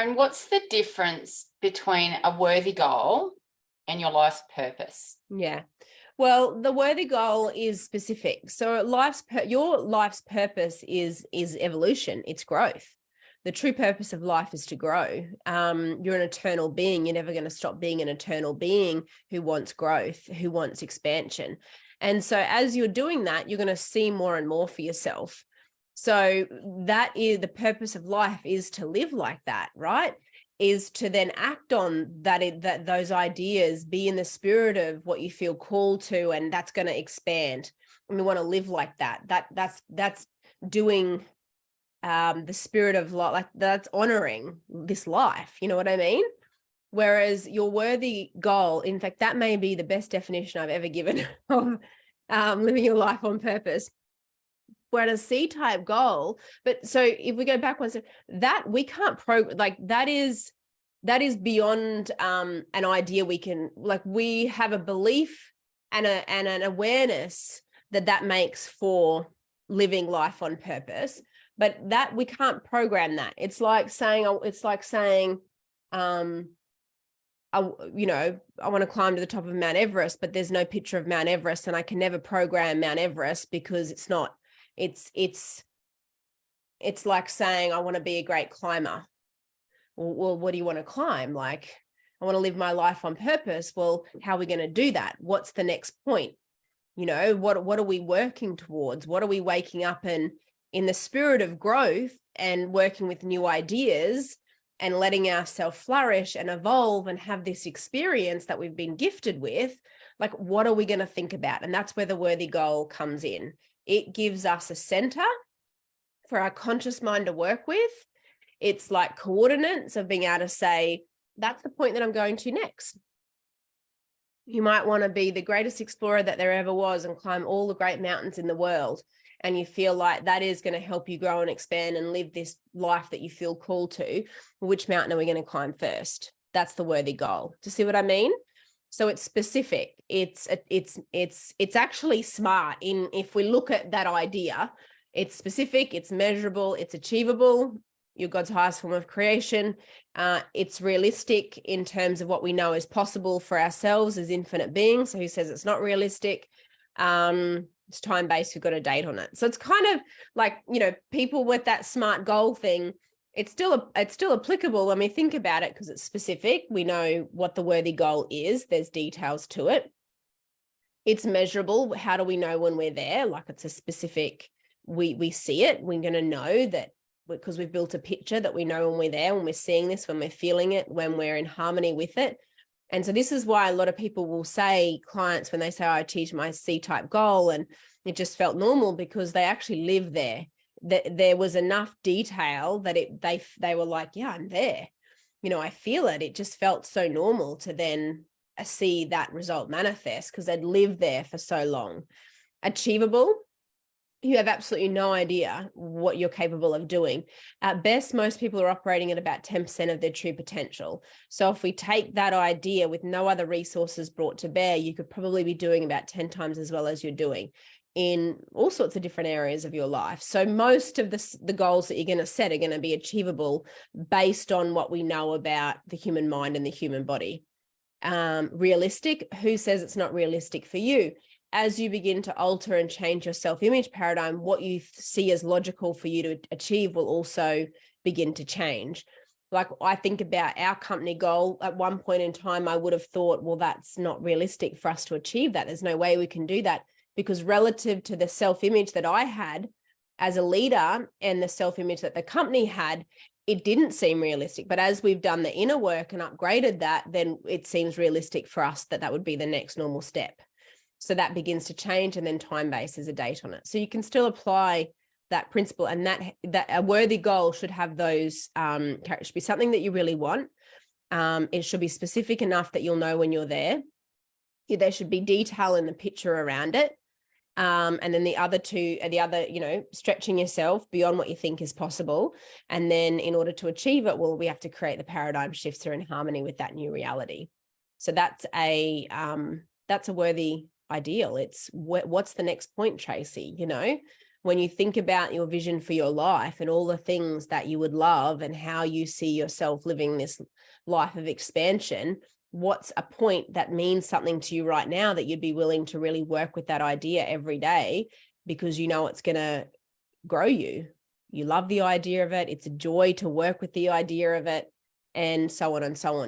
Karen, what's the difference between a worthy goal and your life's purpose? Yeah. Well, the worthy goal is specific. So your life's purpose is evolution. It's growth. The true purpose of life is to grow. You're an eternal being. You're never going to stop being an eternal being who wants growth, who wants expansion. And so as you're doing that, you're going to see more and more for yourself. So that is the purpose of life, is to live like that, right? Is to then act on that those ideas, be in the spirit of what you feel called to, and that's going to expand. And we want to live like that. That's doing the spirit of life, like that's honoring this life. You know what I mean? Whereas your worthy goal, in fact, that may be the best definition I've ever given of living your life on purpose. Whereas C-type goal, but so if we go back one step, that we can't that is beyond an idea we can, like, we have a belief and an awareness that makes for living life on purpose, but that we can't program that. It's like saying I want to climb to the top of Mount Everest, but there's no picture of Mount Everest, and I can never program Mount Everest because it's not. It's like saying I want to be a great climber. Well, what do you want to climb? Like, I want to live my life on purpose. Well, how are we going to do that? What's the next point? What are we working towards? What are we waking up and in the spirit of growth and working with new ideas and letting ourselves flourish and evolve and have this experience that we've been gifted with? Like, what are we going to think about? And that's where the worthy goal comes in. It gives us a center for our conscious mind to work with. It's like coordinates of being able to say, that's the point that I'm going to next. You might want to be the greatest explorer that there ever was and climb all the great mountains in the world. And you feel like that is going to help you grow and expand and live this life that you feel called to. Which mountain are we going to climb first? That's the worthy goal. Do you see what I mean? So it's specific. It's actually smart. If we look at that idea, it's specific, it's measurable, it's achievable. You're God's highest form of creation. It's realistic in terms of what we know is possible for ourselves as infinite beings. So who says it's not realistic? It's time-based. We've got a date on it. So it's kind of like, people with that SMART goal thing, it's still applicable when we think about it because it's specific. We know what the worthy goal is. There's details to it. It's measurable. How do we know when we're there? Like, it's a specific, we see it. We're going to know that because we've built a picture that we know when we're there, when we're seeing this, when we're feeling it, when we're in harmony with it. And so this is why a lot of people will say, clients, when they say, I achieved my C-type goal and it just felt normal, because they actually live there. There was enough detail that they were like, yeah, I'm there. I feel it. It just felt so normal to then see that result manifest because they'd lived there for so long. Achievable. You have absolutely no idea what you're capable of doing. At best, most people are operating at about 10% of their true potential. So if we take that idea with no other resources brought to bear, you could probably be doing about 10 times as well as you're doing in all sorts of different areas of your life. So most of the goals that you're going to set are going to be achievable based on what we know about the human mind and the human body. Realistic, who says it's not realistic for you? As you begin to alter and change your self-image paradigm, what you see as logical for you to achieve will also begin to change. Like, I think about our company goal. At one point in time, I would have thought, well, that's not realistic for us to achieve that. There's no way we can do that, because relative to the self-image that I had as a leader and the self-image that the company had, it didn't seem realistic. But as we've done the inner work and upgraded that, then it seems realistic for us that would be the next normal step. So that begins to change, and then time-based is a date on it. So you can still apply that principle, and that a worthy goal should have those characteristics. Should be something that you really want. It should be specific enough that you'll know when you're there. There should be detail in the picture around it. And then the other, stretching yourself beyond what you think is possible. And then in order to achieve it, well, we have to create the paradigm shifts that are in harmony with that new reality. So that's a worthy ideal. It's what's the next point, Tracy? when you think about your vision for your life and all the things that you would love and how you see yourself living this life of expansion, what's a point that means something to you right now that you'd be willing to really work with that idea every day because you know it's going to grow you? You love the idea of it. It's a joy to work with the idea of it, and so on and so on.